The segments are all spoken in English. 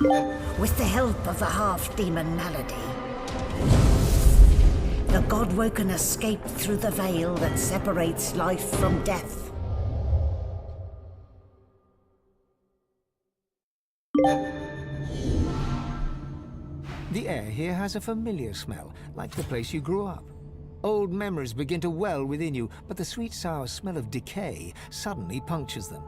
With the help of the half-demon Malady, the Godwoken escaped through the veil that separates life from death. The air here has a familiar smell, like the place you grew up. Old memories begin to well within you, but the sweet sour smell of decay suddenly punctures them.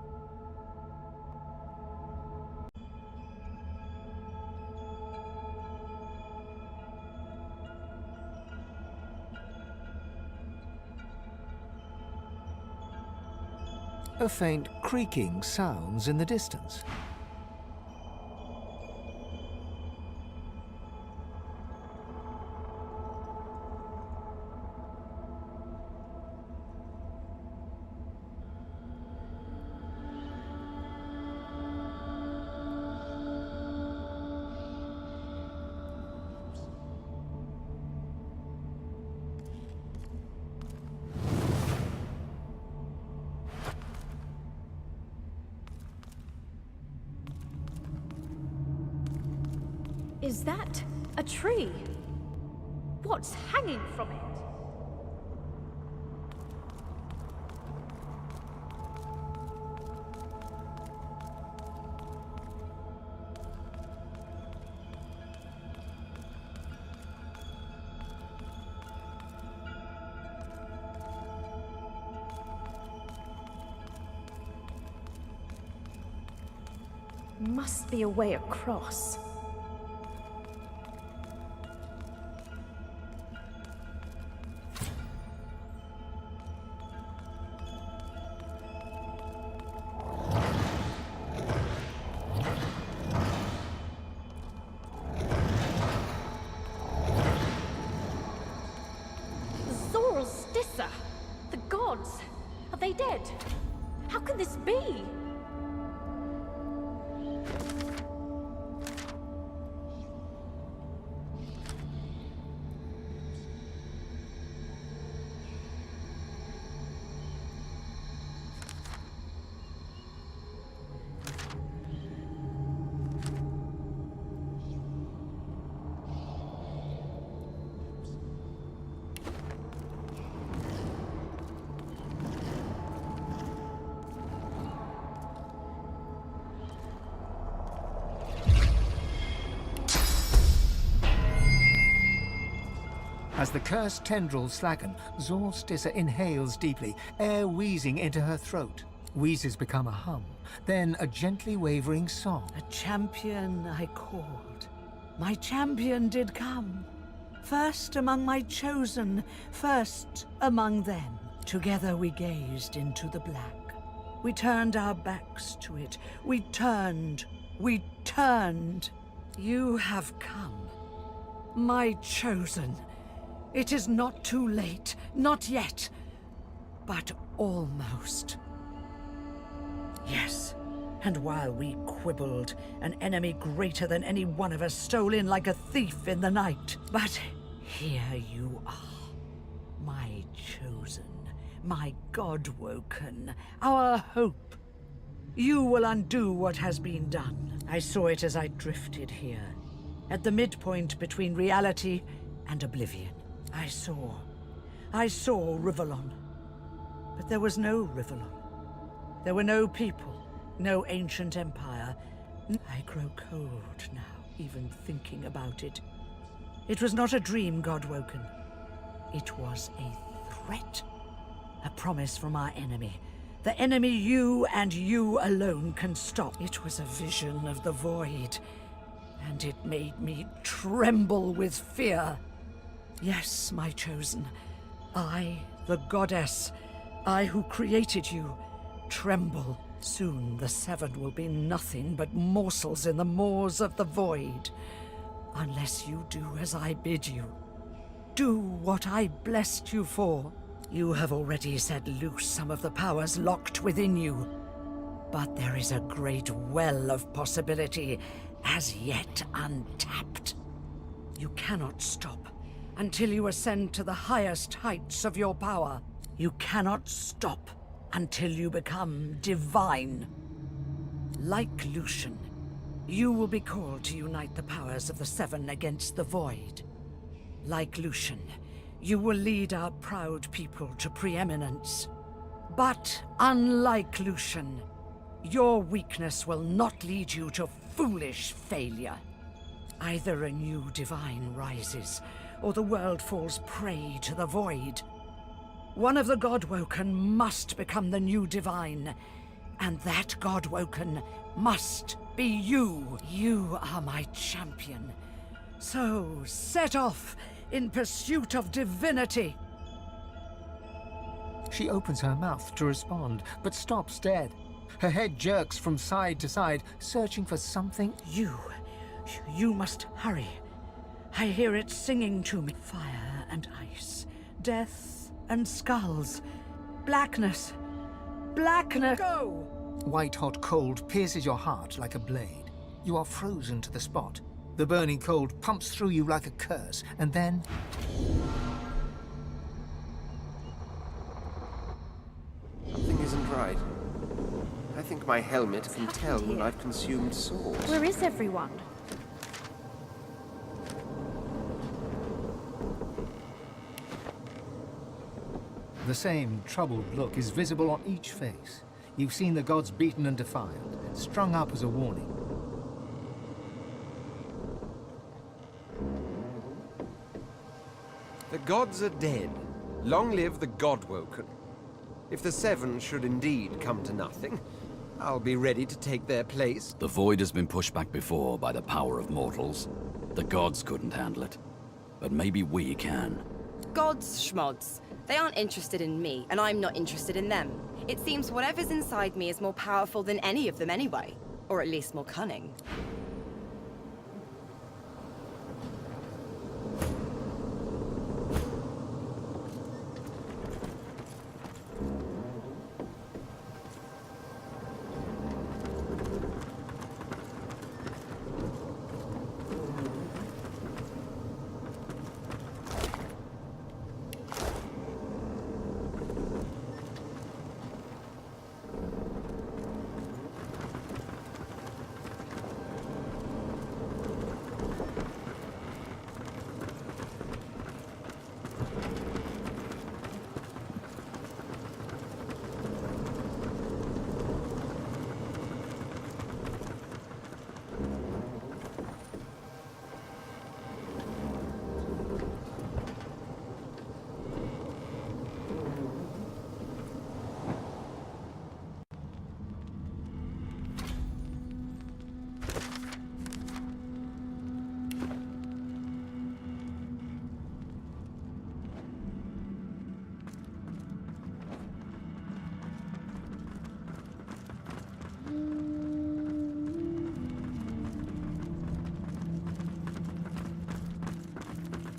A faint creaking sounds in the distance. Is that a tree? What's hanging from it? Must be a way across. Zorl-Stissa! The gods! Are they dead? How can this be? As the cursed tendrils slacken, Zorl-Stissa inhales deeply, air wheezing into her throat. Wheezes become a hum, then a gently wavering song. A champion I called. My champion did come. First among my chosen, first among them. Together we gazed into the black. We turned our backs to it. We turned. You have come. My chosen. It is not too late, not yet, but almost. Yes, and while we quibbled, an enemy greater than any one of us stole in like a thief in the night. But here you are, my chosen, my Godwoken, our hope. You will undo what has been done. I saw it as I drifted here, at the midpoint between reality and oblivion. I saw Rivalon. But there was no Rivalon. There were no people, no ancient empire. I grow cold now, even thinking about it. It was not a dream, Godwoken. It was a threat. A promise from our enemy. The enemy you and you alone can stop. It was a vision of the void, and it made me tremble with fear. Yes, my chosen. I, the goddess, I who created you, tremble. Soon the Seven will be nothing but morsels in the maws of the void. Unless you do as I bid you. Do what I blessed you for. You have already set loose some of the powers locked within you. But there is a great well of possibility, as yet untapped. You cannot stop until you ascend to the highest heights of your power. You cannot stop until you become divine. Like Lucian, You will be called to unite the powers of the Seven against the Void. Like Lucian, you will lead our proud people to preeminence. But unlike Lucian, your weakness will not lead you to foolish failure. Either a new divine rises, or the world falls prey to the Void. One of the Godwoken must become the new divine, and that Godwoken must be you. You are my champion. So set off in pursuit of divinity. She opens her mouth to respond, but stops dead. Her head jerks from side to side, searching for something. You must hurry. I hear it singing to me. Fire and ice, death and skulls, blackness, blackness. Go! White-hot cold pierces your heart like a blade. You are frozen to the spot. The burning cold pumps through you like a curse, and then... Something isn't right. I think my helmet can tell when I've consumed salt. Where is everyone? The same troubled look is visible on each face. You've seen the gods beaten and defiled, strung up as a warning. The gods are dead. Long live the Godwoken. If the Seven should indeed come to nothing, I'll be ready to take their place. The Void has been pushed back before by the power of mortals. The gods couldn't handle it. But maybe we can. Gods, schmods. They aren't interested in me, and I'm not interested in them. It seems whatever's inside me is more powerful than any of them anyway. Or at least more cunning.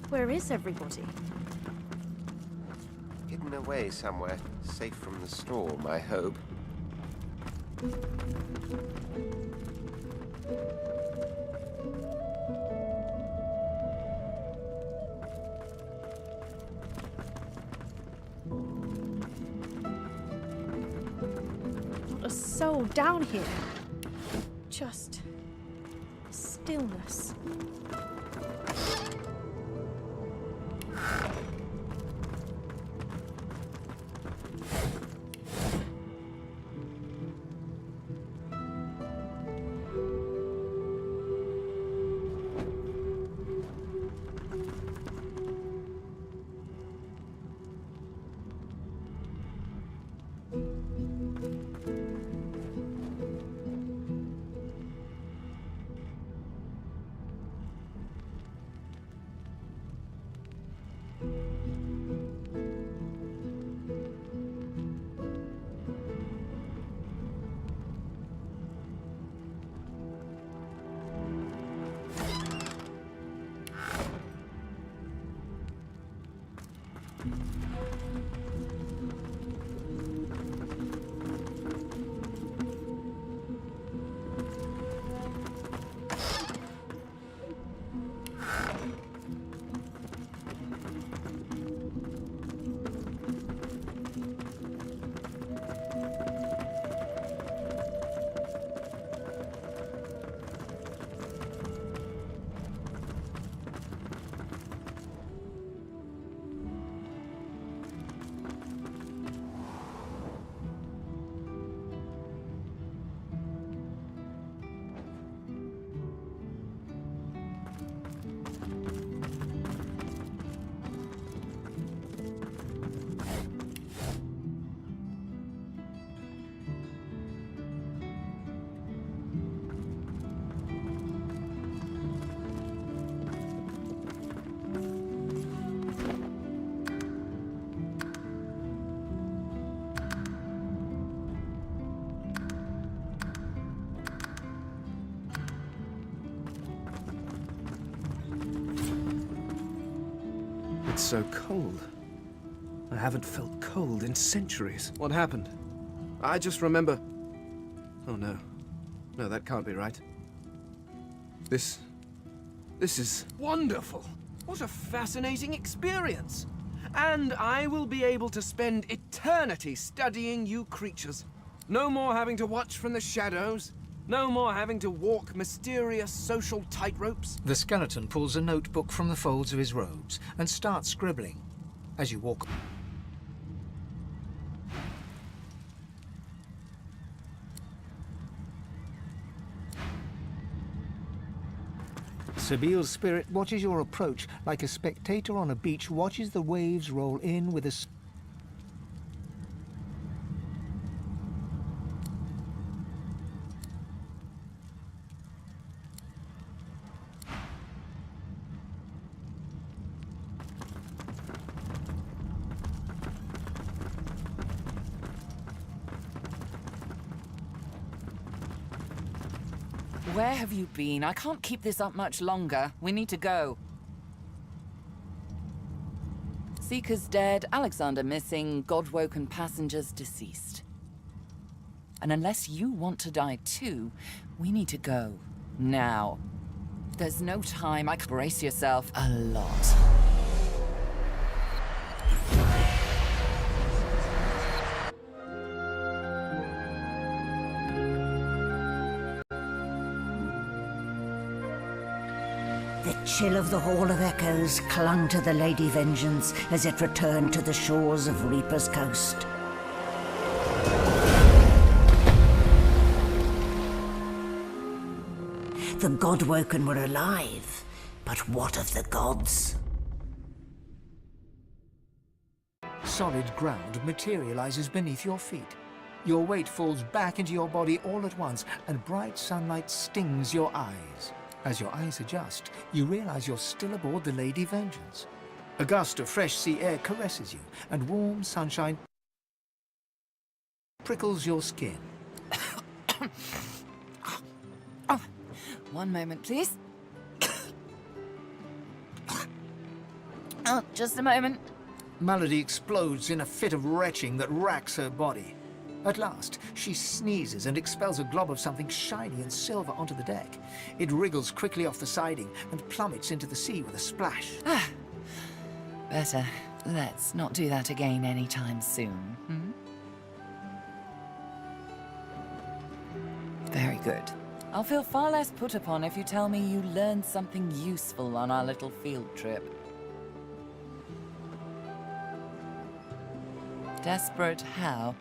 Where is everybody? Hidden away somewhere, safe from the storm, I hope. Not a soul down here. Just stillness. It's so cold. I haven't felt cold in centuries. What happened? I just remember... Oh no. No, that can't be right. This is wonderful. What a fascinating experience. And I will be able to spend eternity studying you creatures. No more having to watch from the shadows. No more having to walk mysterious social tightropes. The skeleton pulls a notebook from the folds of his robes and starts scribbling. As you walk... Sabile's spirit watches your approach like a spectator on a beach watches the waves roll in with a... Where have you been? I can't keep this up much longer. We need to go. Seeker's dead, Alexander missing, God-woken passengers deceased. And unless you want to die too, we need to go. Now. There's no time. Brace yourself a lot. The chill of the Hall of Echoes clung to the Lady Vengeance as it returned to the shores of Reaper's Coast. The Godwoken were alive, but what of the gods? Solid ground materializes beneath your feet. Your weight falls back into your body all at once, and bright sunlight stings your eyes. As your eyes adjust, you realize you're still aboard the Lady Vengeance. A gust of fresh sea air caresses you, and warm sunshine prickles your skin. One moment, please. Oh, just a moment. Malady explodes in a fit of retching that racks her body. At last, she sneezes and expels a glob of something shiny and silver onto the deck. It wriggles quickly off the siding and plummets into the sea with a splash. Better. Let's not do that again anytime soon. Very good. I'll feel far less put upon if you tell me you learned something useful on our little field trip. Desperate how?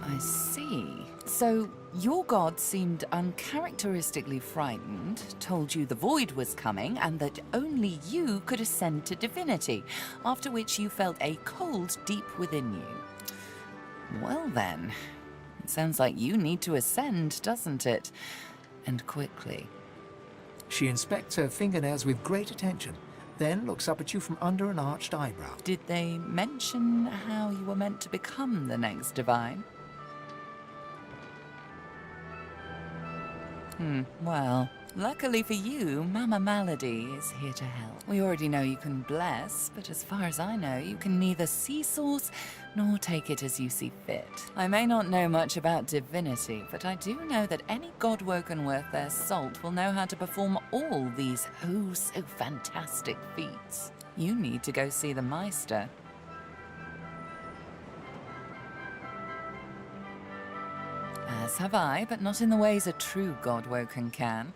I see. So, your god seemed uncharacteristically frightened, told you the void was coming, and that only you could ascend to divinity, after which you felt a cold deep within you. Well then, it sounds like you need to ascend, doesn't it? And quickly. She inspects her fingernails with great attention, then looks up at you from under an arched eyebrow. Did they mention how you were meant to become the next divine? Well, luckily for you, Mama Malady is here to help. We already know you can bless, but as far as I know, you can neither see source nor take it as you see fit. I may not know much about divinity, but I do know that any godwoken worth their salt will know how to perform all these so fantastic feats. You need to go see the Meister. As have I, but not in the ways a true godwoken can.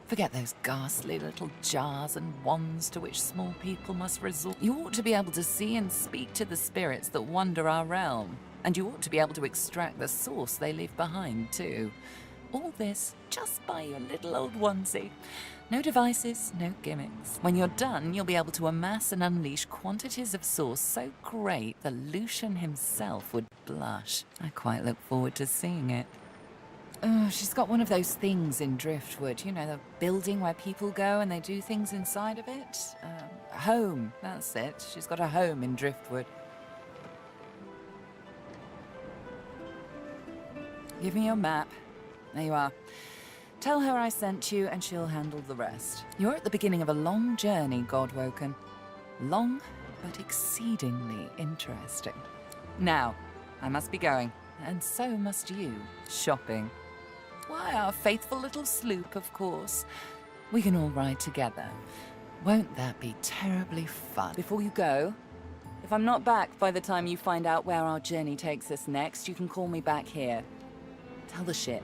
Forget those ghastly little jars and wands to which small people must resort. You ought to be able to see and speak to the spirits that wander our realm. And you ought to be able to extract the source they leave behind, too. All this just by your little old onesie. No devices, no gimmicks. When you're done, you'll be able to amass and unleash quantities of source so great that Lucian himself would blush. I quite look forward to seeing it. Oh, she's got one of those things in Driftwood. You know, the building where people go and they do things inside of it? Home, that's it. She's got a home in Driftwood. Give me your map. There you are. Tell her I sent you and she'll handle the rest. You're at the beginning of a long journey, Godwoken. Long, but exceedingly interesting. Now, I must be going, and so must you, shopping. Why, our faithful little sloop, of course. We can all ride together. Won't that be terribly fun? Before you go, if I'm not back by the time you find out where our journey takes us next, you can call me back here. Tell the ship.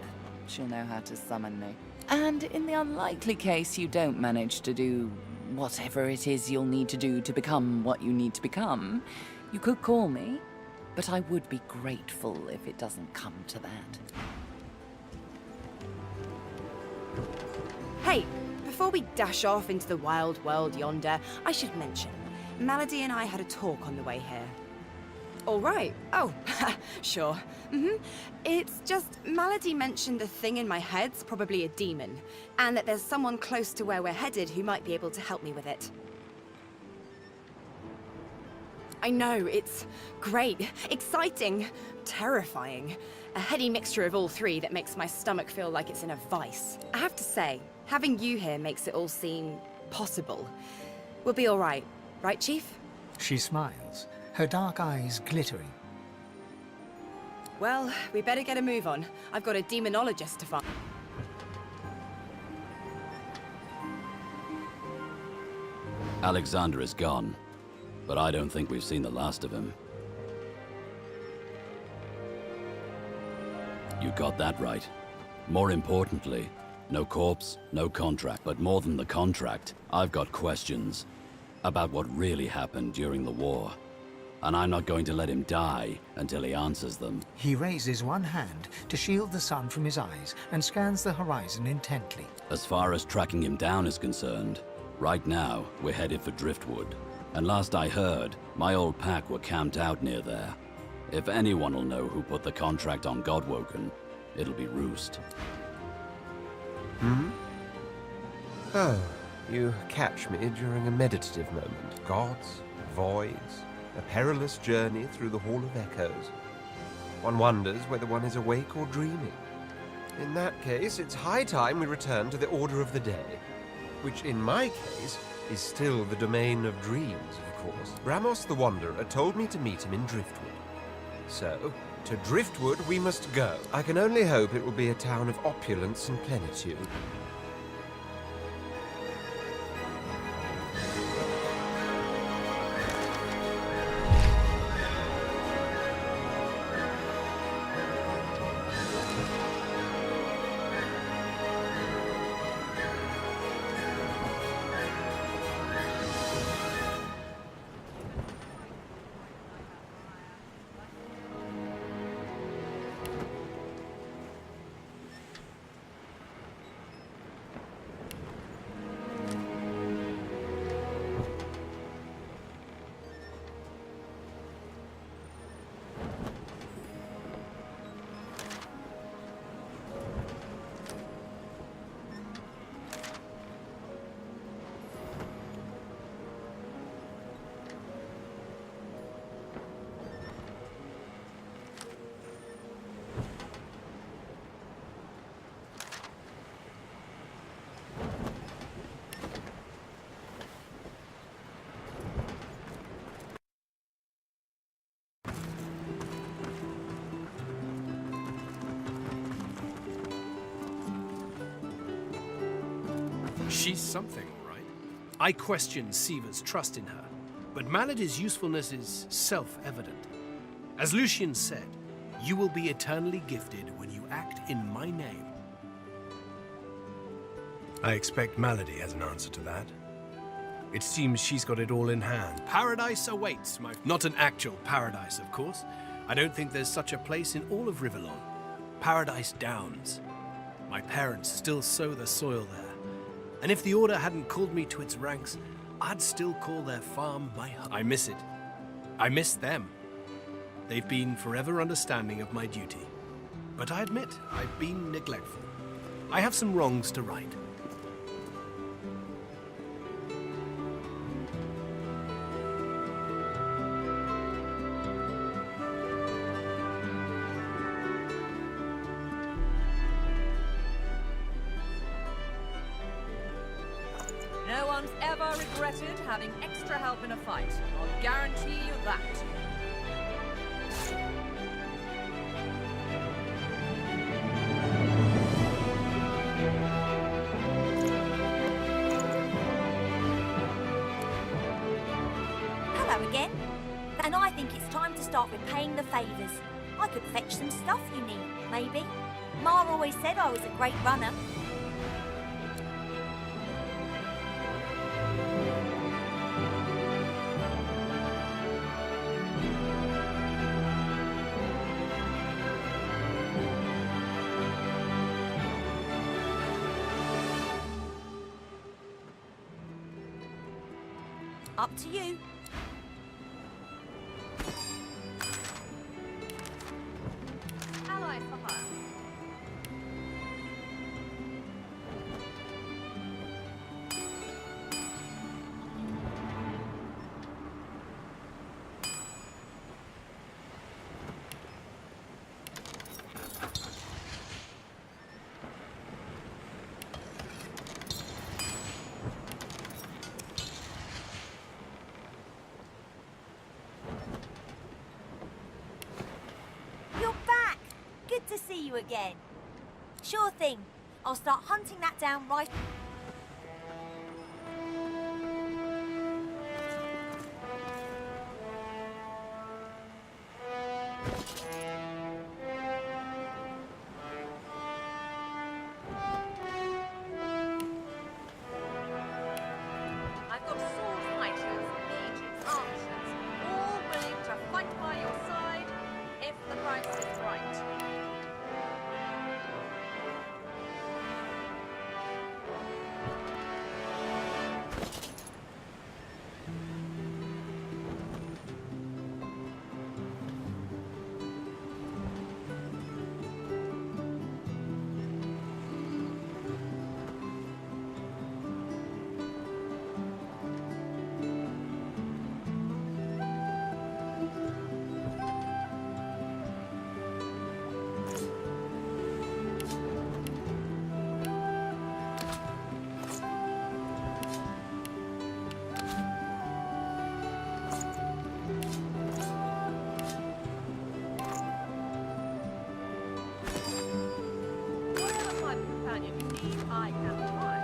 She'll know how to summon me. And in the unlikely case you don't manage to do whatever it is you'll need to do to become what you need to become, you could call me, but I would be grateful if it doesn't come to that. Hey, before we dash off into the wild world yonder, I should mention, Malady and I had a talk on the way here. All right. Oh, sure. It's just Malady mentioned the thing in my head's probably a demon, and that there's someone close to where we're headed who might be able to help me with it. I know, it's great, exciting, terrifying. A heady mixture of all three that makes my stomach feel like it's in a vice. I have to say, having you here makes it all seem possible. We'll be all right, Chief? She smiles, her dark eyes glittering. Well, we better get a move on. I've got a demonologist to find. Alexander is gone, but I don't think we've seen the last of him. You got that right. More importantly, no corpse, no contract. But more than the contract, I've got questions about what really happened during the war. And I'm not going to let him die until he answers them. He raises one hand to shield the sun from his eyes and scans the horizon intently. As far as tracking him down is concerned, right now we're headed for Driftwood. And last I heard, my old pack were camped out near there. If anyone will know who put the contract on Godwoken, it'll be Roost. Oh, you catch me during a meditative moment. Gods, voids, a perilous journey through the Hall of Echoes. One wonders whether one is awake or dreaming. In that case, it's high time we return to the order of the day, which in my case is still the domain of dreams, of course. Bramos the Wanderer told me to meet him in Driftwood. So, to Driftwood we must go. I can only hope it will be a town of opulence and plenitude. She's something, all right. I question Siva's trust in her, but Malady's usefulness is self-evident. As Lucian said, you will be eternally gifted when you act in my name. I expect Malady has an answer to that. It seems she's got it all in hand. Paradise awaits, Not an actual paradise, of course. I don't think there's such a place in all of Rivellon. Paradise Downs. My parents still sow the soil there. And if the Order hadn't called me to its ranks, I'd still call their farm my home. I miss it. I miss them. They've been forever understanding of my duty. But I admit, I've been neglectful. I have some wrongs to right. one's ever regretted having extra help in a fight. I'll guarantee you that. Hello again. And I think it's time to start repaying the favours. I could fetch some stuff you need, maybe. Ma always said I was a great runner. Up to you. Allies for hire. You're back! Good to see you again. Sure thing. I'll start hunting that down right... I've got sword fighters, mages, archers, all willing to fight by your side if the price is right. Whatever my companion needs, I can provide.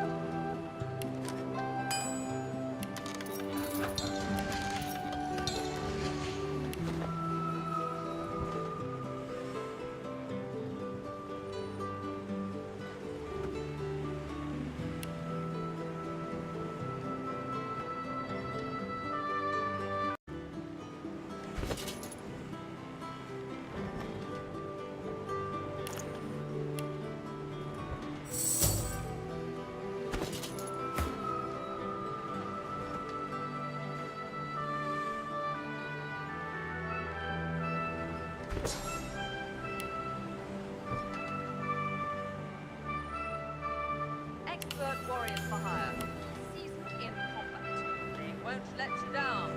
Expert warriors for hire, seasoned in combat. They won't let you down.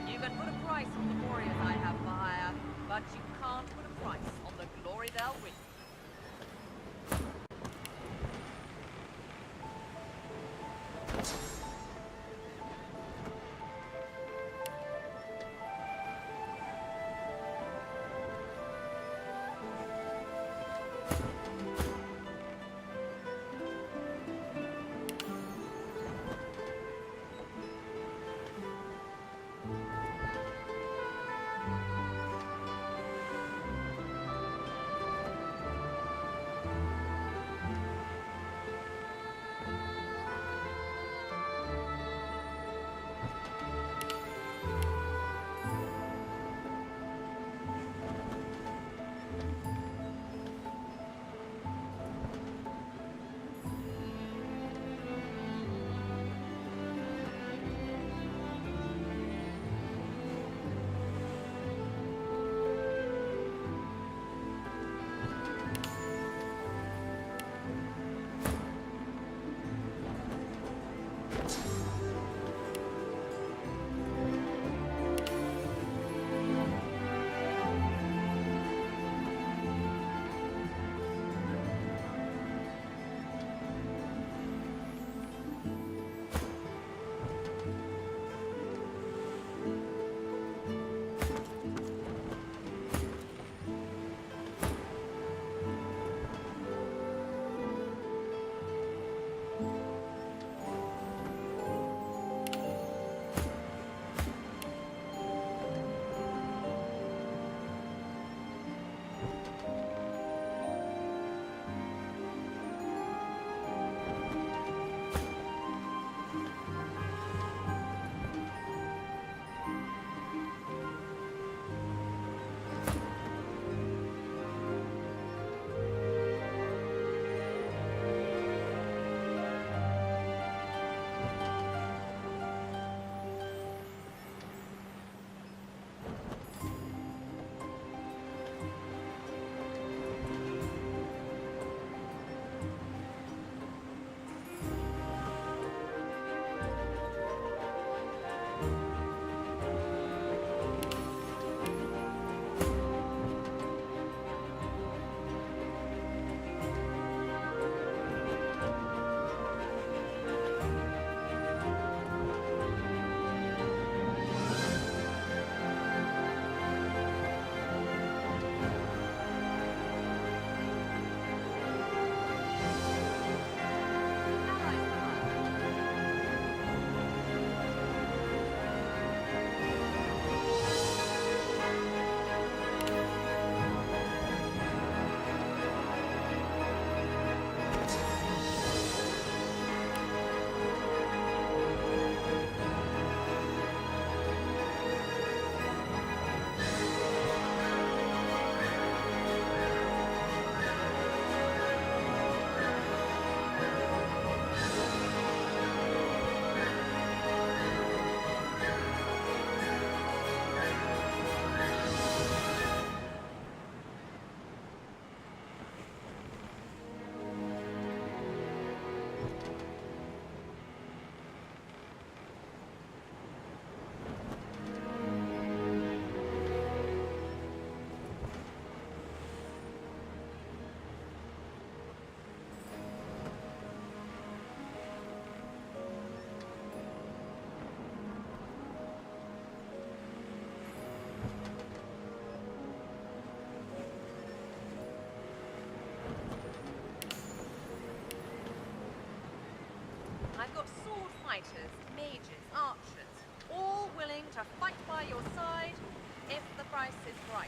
You can put a price on the warriors I have for hire, but you can't put a price on the glory they'll win. fighters, mages, archers, all willing to fight by your side if the price is right.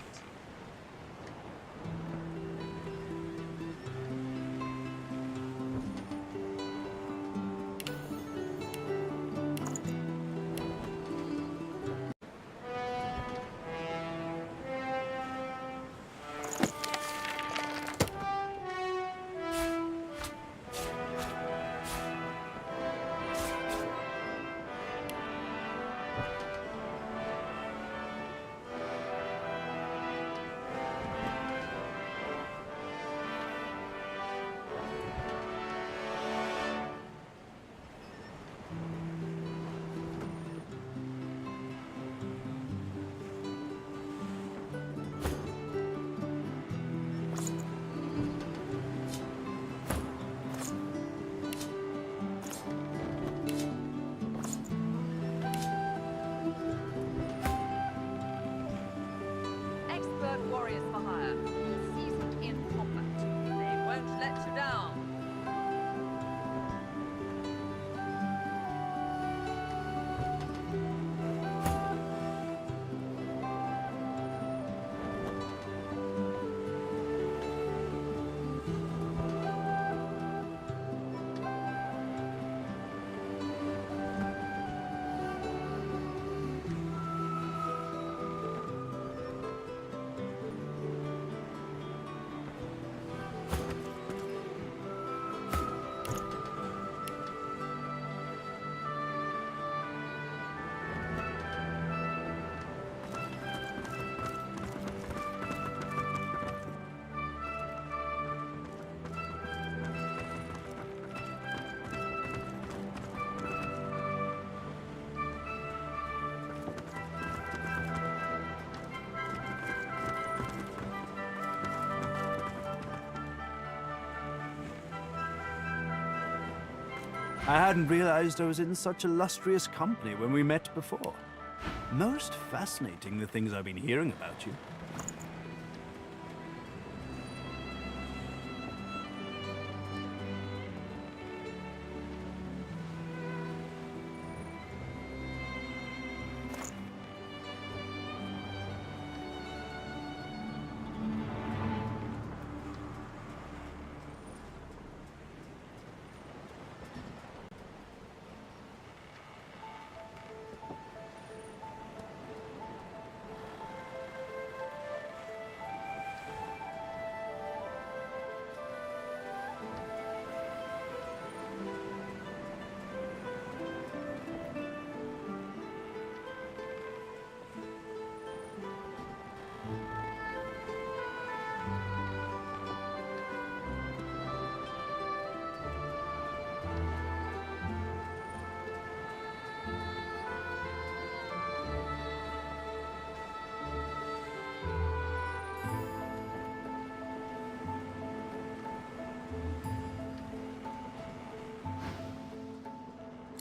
Warriors for hire, all seasoned in combat. They won't let you down. I hadn't realized I was in such illustrious company when we met before. Most fascinating, the things I've been hearing about you.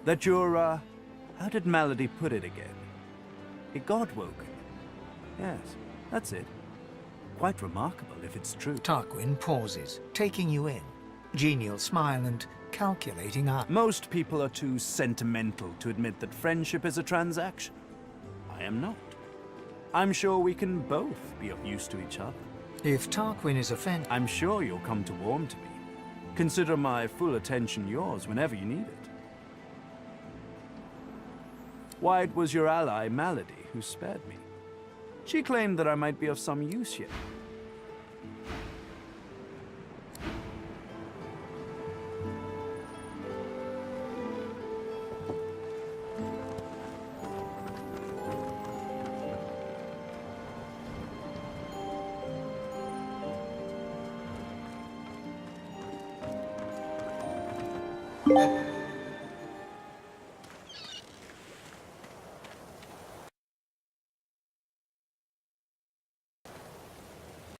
That you're, how did Malady put it again? A god-woken. Yes, that's it. Quite remarkable if it's true. Tarquin pauses, taking you in. Genial smile and calculating eye. Most people are too sentimental to admit that friendship is a transaction. I am not. I'm sure we can both be of use to each other. If Tarquin is offended, I'm sure you'll come to warm to me. Consider my full attention yours whenever you need it. Why, it was your ally, Malady, who spared me. She claimed that I might be of some use here.